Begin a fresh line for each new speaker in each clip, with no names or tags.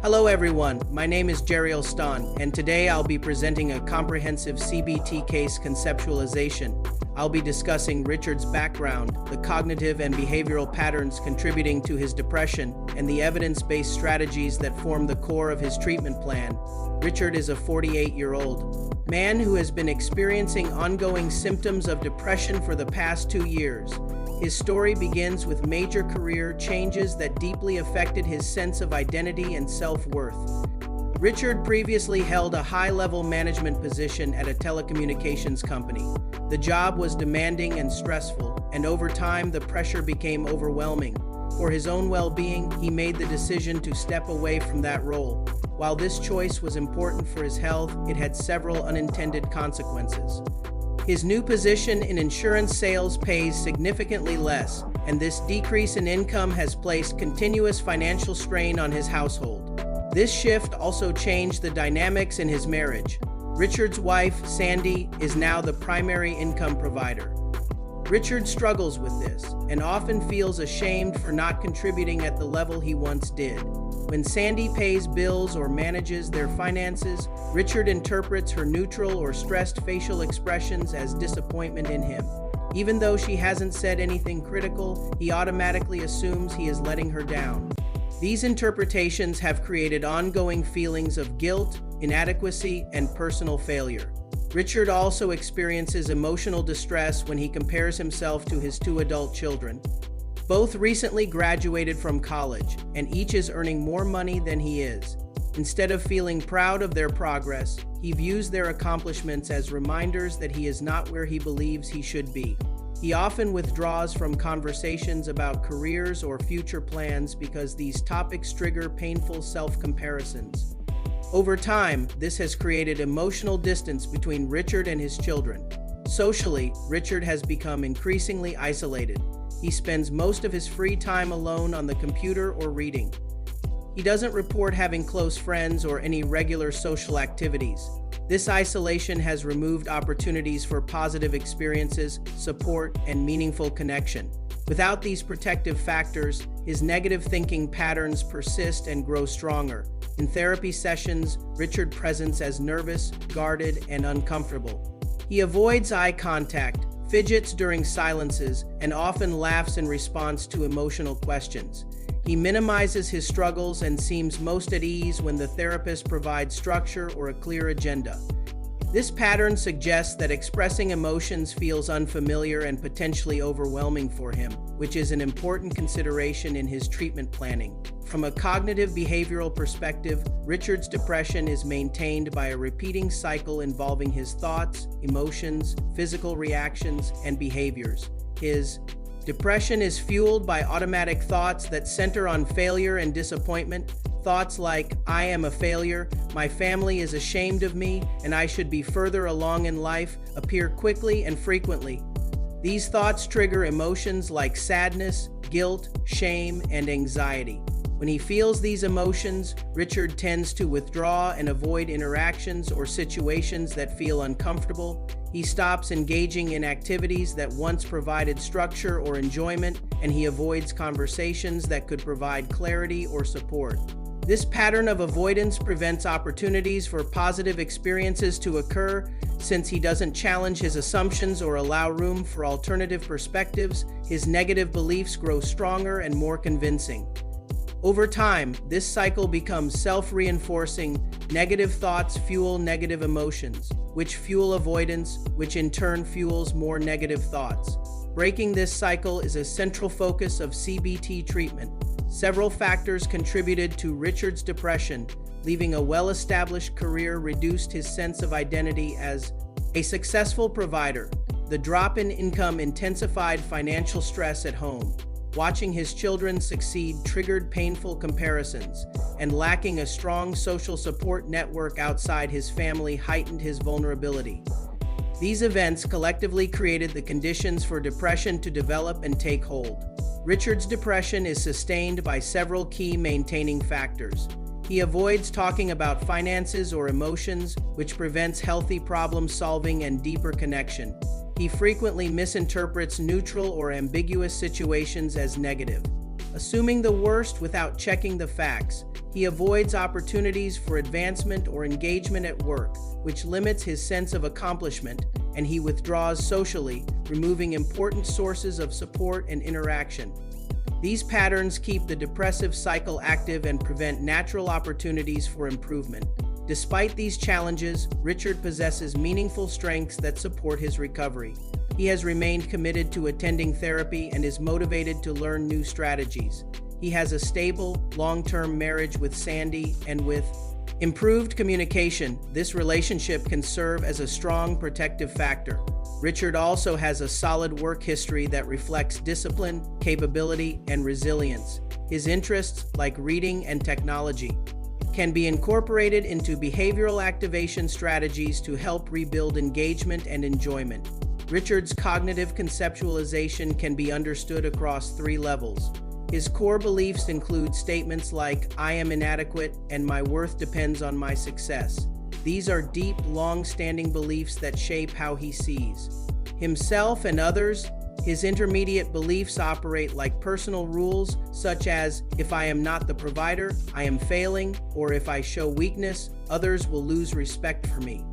Hello everyone, my name is Elston, and today I'll be presenting a comprehensive CBT case conceptualization. I'll be discussing Richard's background, the cognitive and behavioral patterns contributing to his depression, and the evidence-based strategies that form the core of his treatment plan. Richard is a 48-year-old man who has been experiencing ongoing symptoms of depression for the past 2 years. His story begins with major career changes that deeply affected his sense of identity and self-worth. Richard previously held a high-level management position at a telecommunications company. The job was demanding and stressful, and over time the pressure became overwhelming. For his own well-being, he made the decision to step away from that role. While this choice was important for his health, it had several unintended consequences. His new position in insurance sales pays significantly less, and this decrease in income has placed continuous financial strain on his household. This shift also changed the dynamics in his marriage. Richard's wife, Sandy, is now the primary income provider. Richard struggles with this and often feels ashamed for not contributing at the level he once did. When Sandy pays bills or manages their finances, Richard interprets her neutral or stressed facial expressions as disappointment in him. Even though she hasn't said anything critical, he automatically assumes he is letting her down. These interpretations have created ongoing feelings of guilt, inadequacy, and personal failure. Richard also experiences emotional distress when he compares himself to his 2 adult children. Both recently graduated from college, and each is earning more money than he is. Instead of feeling proud of their progress, he views their accomplishments as reminders that he is not where he believes he should be. He often withdraws from conversations about careers or future plans because these topics trigger painful self-comparisons. Over time, this has created emotional distance between Richard and his children. Socially, Richard has become increasingly isolated. He spends most of his free time alone on the computer or reading. He doesn't report having close friends or any regular social activities. This isolation has removed opportunities for positive experiences, support, and meaningful connection. Without these protective factors, his negative thinking patterns persist and grow stronger. In therapy sessions, Richard presents as nervous, guarded, and uncomfortable. He avoids eye contact, fidgets during silences, and often laughs in response to emotional questions. He minimizes his struggles and seems most at ease when the therapist provides structure or a clear agenda. This pattern suggests that expressing emotions feels unfamiliar and potentially overwhelming for him, which is an important consideration in his treatment planning. From a cognitive behavioral perspective, Richard's depression is maintained by a repeating cycle involving his thoughts, emotions, physical reactions, and behaviors. His depression is fueled by automatic thoughts that center on failure and disappointment. Thoughts like, "I am a failure," "my family is ashamed of me," and "I should be further along in life," appear quickly and frequently. These thoughts trigger emotions like sadness, guilt, shame, and anxiety. When he feels these emotions, Richard tends to withdraw and avoid interactions or situations that feel uncomfortable. He stops engaging in activities that once provided structure or enjoyment, and he avoids conversations that could provide clarity or support. This pattern of avoidance prevents opportunities for positive experiences to occur. Since he doesn't challenge his assumptions or allow room for alternative perspectives, his negative beliefs grow stronger and more convincing. Over time, this cycle becomes self-reinforcing. Negative thoughts fuel negative emotions, which fuel avoidance, which in turn fuels more negative thoughts. Breaking this cycle is a central focus of CBT treatment. Several factors contributed to Richard's depression. Leaving a well-established career reduced his sense of identity as a successful provider. The drop in income intensified financial stress at home. Watching his children succeed triggered painful comparisons, and lacking a strong social support network outside his family heightened his vulnerability. These events collectively created the conditions for depression to develop and take hold. Richard's depression is sustained by several key maintaining factors. He avoids talking about finances or emotions, which prevents healthy problem solving and deeper connection. He frequently misinterprets neutral or ambiguous situations as negative. assuming the worst without checking the facts. He avoids opportunities for advancement or engagement at work, which limits his sense of accomplishment, and he withdraws socially, removing important sources of support and interaction. These patterns keep the depressive cycle active and prevent natural opportunities for improvement. Despite these challenges, Richard possesses meaningful strengths that support his recovery. He has remained committed to attending therapy and is motivated to learn new strategies. He has a stable, long-term marriage with Sandy, and with improved communication, this relationship can serve as a strong protective factor. Richard also has a solid work history that reflects discipline, capability, and resilience. His interests, like reading and technology, can be incorporated into behavioral activation strategies to help rebuild engagement and enjoyment. Richard's cognitive conceptualization can be understood across 3 levels. His core beliefs include statements like, "I am inadequate," and "My worth depends on my success." These are deep, long-standing beliefs that shape how he sees himself and others. His intermediate beliefs operate like personal rules, such as, "If I am not the provider, I am failing," or "If I show weakness, others will lose respect for me."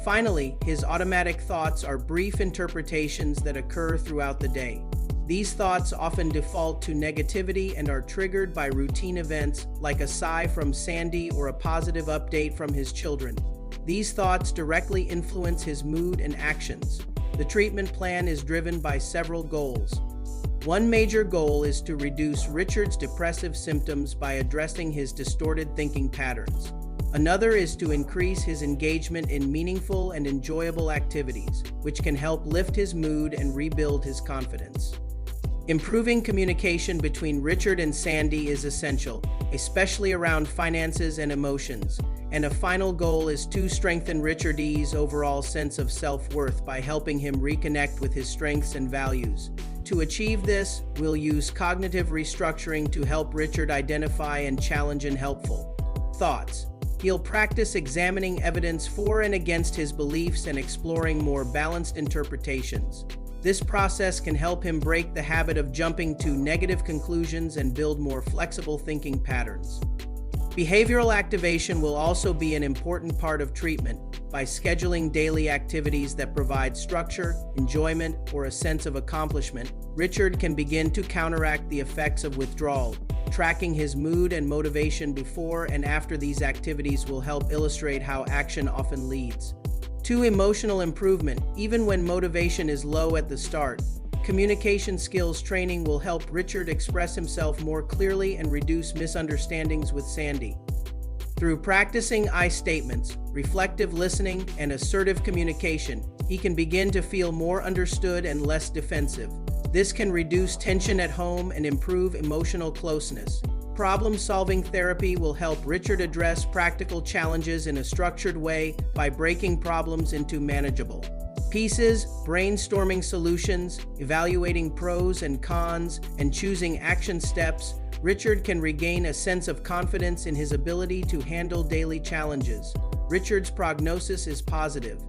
Finally, his automatic thoughts are brief interpretations that occur throughout the day. These thoughts often default to negativity and are triggered by routine events like a sigh from Sandy or a positive update from his children. These thoughts directly influence his mood and actions. The treatment plan is driven by several goals. One major goal is to reduce Richard's depressive symptoms by addressing his distorted thinking patterns. Another is to increase his engagement in meaningful and enjoyable activities, which can help lift his mood and rebuild his confidence. Improving communication between Richard and Sandy is essential, especially around finances and emotions. And a final goal is to strengthen Richard's overall sense of self-worth by helping him reconnect with his strengths and values. To achieve this, we'll use cognitive restructuring to help Richard identify and challenge unhelpful thoughts. He'll practice examining evidence for and against his beliefs and exploring more balanced interpretations. This process can help him break the habit of jumping to negative conclusions and build more flexible thinking patterns. Behavioral activation will also be an important part of treatment. By scheduling daily activities that provide structure, enjoyment, or a sense of accomplishment, Richard can begin to counteract the effects of withdrawal. Tracking his mood and motivation before and after these activities will help illustrate how action often leads to emotional improvement, even when motivation is low at the start. Communication skills training will help Richard express himself more clearly and reduce misunderstandings with Sandy. Through practicing I statements, reflective listening, and assertive communication, he can begin to feel more understood and less defensive. This can reduce tension at home and improve emotional closeness. Problem-solving therapy will help Richard address practical challenges in a structured way by breaking problems into manageable pieces, brainstorming solutions, evaluating pros and cons, and choosing action steps. Richard can regain a sense of confidence in his ability to handle daily challenges. Richard's prognosis is positive.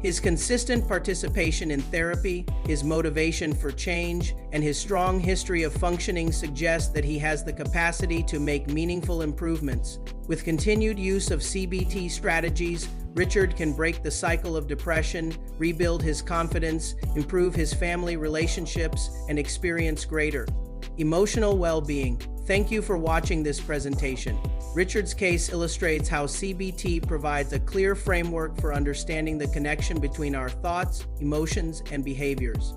His consistent participation in therapy, his motivation for change, and his strong history of functioning suggest that he has the capacity to make meaningful improvements. With continued use of CBT strategies, Richard can break the cycle of depression, rebuild his confidence, improve his family relationships, and experience greater emotional well-being. Thank you for watching this presentation. Richard's case illustrates how CBT provides a clear framework for understanding the connection between our thoughts, emotions, and behaviors,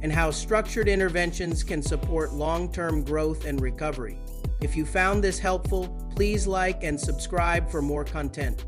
and how structured interventions can support long-term growth and recovery. If you found this helpful, please like and subscribe for more content.